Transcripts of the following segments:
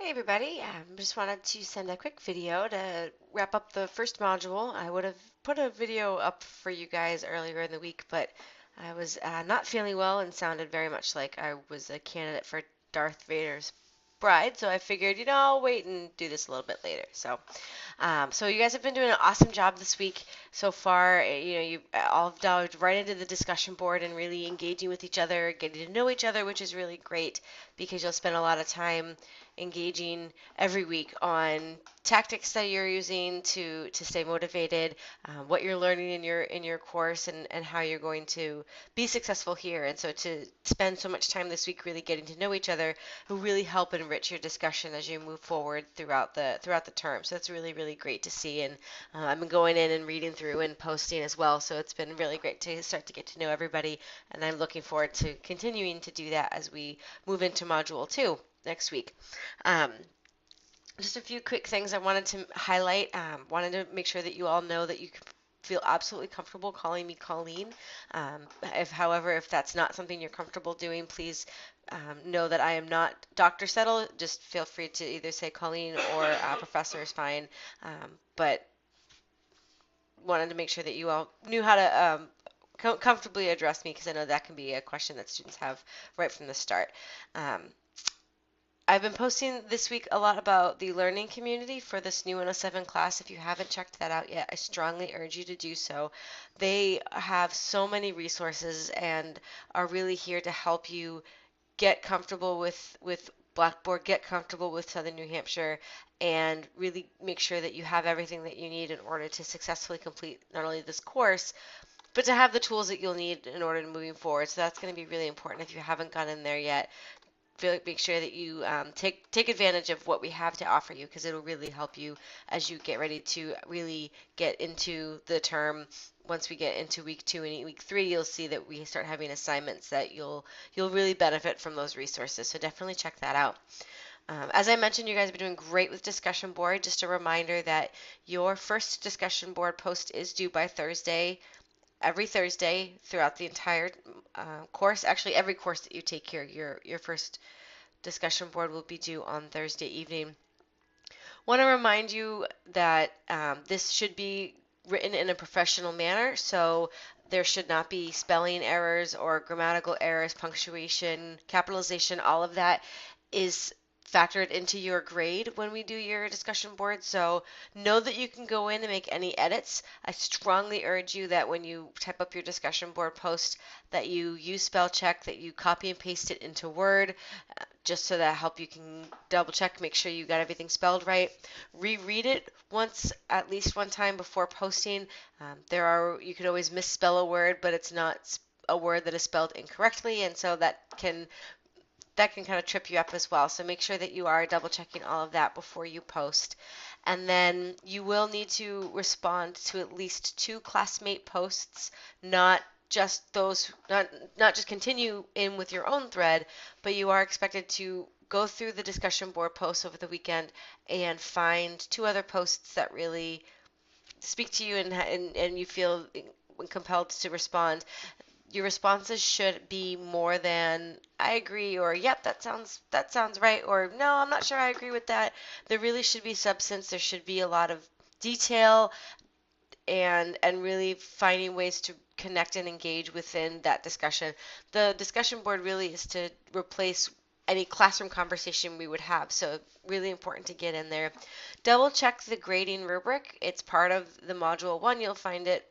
Hey everybody, just wanted to send a quick video to wrap up the first module. I would have put a video up for you guys earlier in the week, but I was not feeling well and sounded very much like I was a candidate for Darth Vader's bride, so I figured, I'll wait and do this a little bit later. So you guys have been doing an awesome job this week so far. You all have dived right into the discussion board and really engaging with each other, getting to know each other, which is really great because you'll spend a lot of time engaging every week on tactics that you're using to stay motivated, what you're learning in your course, and how you're going to be successful here. And so to spend so much time this week really getting to know each other will really help enrich your discussion as you move forward throughout the term. So that's really great to see. And I've been going in and reading through and posting as well. So it's been really great to start to get to know everybody. And I'm looking forward to continuing to do that as we move into module 2 next week. Um, just a few quick things I wanted to highlight. Wanted to make sure that you all know that you can feel absolutely comfortable calling me Colleen. However, if that's not something you're comfortable doing, please know that I am not Dr. Settle. Just feel free to either say Colleen or Professor is fine. But wanted to make sure that you all knew how to comfortably address me because I know that can be a question that students have right from the start. Um, I've been posting this week a lot about the learning community for this new 107 class. If you haven't checked that out yet, I strongly urge you to do so. They have so many resources and are really here to help you get comfortable with Blackboard, get comfortable with Southern New Hampshire, and really make sure that you have everything that you need in order to successfully complete not only this course, but to have the tools that you'll need in order to moving forward. So that's going to be really important if you haven't gone in there yet. Make sure that you take advantage of what we have to offer you because it'll really help you as you get ready to really get into the term. Once we get into week 2 and week 3, you'll see that we start having assignments that you'll really benefit from those resources. So definitely check that out. As I mentioned, you guys have been doing great with discussion board. Just a reminder that your first discussion board post is due by Thursday, every Thursday throughout the entire course. Actually, every course that you take here, your first discussion board will be due on Thursday evening. Want to remind you that this should be written in a professional manner, so there should not be spelling errors or grammatical errors, punctuation, capitalization, all of that is factored into your grade when we do your discussion board. So know that you can go in and make any edits. I strongly urge you that when you type up your discussion board post that you use spell check, that you copy and paste it into Word, just so that help you can double check, make sure you got everything spelled right. Reread it once, at least one time before posting. You could always misspell a word, but it's not a word that is spelled incorrectly, and so that can kind of trip you up as well. So make sure that you are double checking all of that before you post. And then you will need to respond to at least 2 classmate posts, not just those, not just continue in with your own thread, but you are expected to go through the discussion board posts over the weekend and find 2 other posts that really speak to you and you feel compelled to respond. Your responses should be more than I agree or yep, that sounds right or no, I'm not sure I agree with that. There really should be substance. There should be a lot of detail and really finding ways to connect and engage within that discussion. The discussion board really is to replace any classroom conversation we would have. So really important to get in there. Double check the grading rubric. It's part of the module 1. You'll find it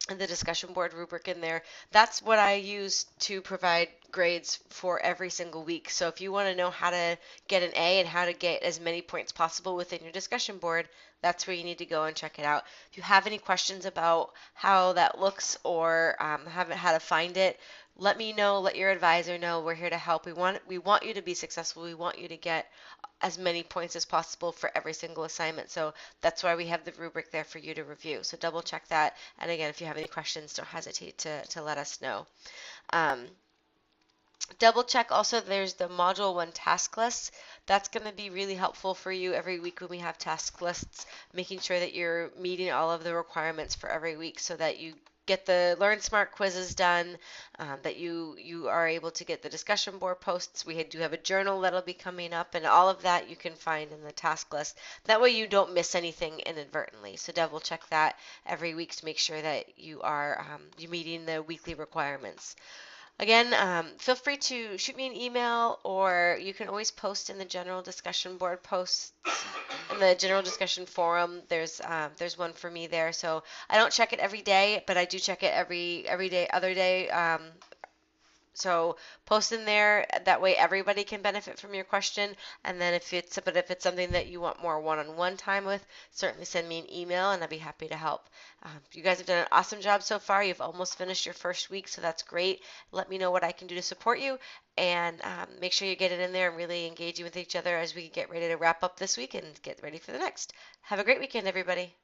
the discussion board rubric in there. That's what I use to provide grades for every single week. So if you want to know how to get an A and how to get as many points possible within your discussion board, that's where you need to go and check it out. If you have any questions about how that looks or haven't how to find it, let me know, let your advisor know. We're here to help. We want you to be successful. We want you to get as many points as possible for every single assignment. So that's why we have the rubric there for you to review. So double check that. And again, if you have any questions, don't hesitate to let us know. Double check also there's the module 1 task list. That's going to be really helpful for you every week when we have task lists, making sure that you're meeting all of the requirements for every week so that you get the Learn Smart quizzes done, that you are able to get the discussion board posts. We do have a journal that'll be coming up, and all of that you can find in the task list. That way you don't miss anything inadvertently. So Deb will check that every week to make sure that you're meeting the weekly requirements. Again, feel free to shoot me an email, or you can always post in the general discussion board posts in the general discussion forum. There's one for me there. So I don't check it every day, but I do check it every day, other day. So post in there. That way everybody can benefit from your question. And then if it's something that you want more one-on-one time with, certainly send me an email and I'd be happy to help. You guys have done an awesome job so far. You've almost finished your first week, so that's great. Let me know what I can do to support you, and make sure you get it in there and really engaging with each other as we get ready to wrap up this week and get ready for the next. Have a great weekend, everybody.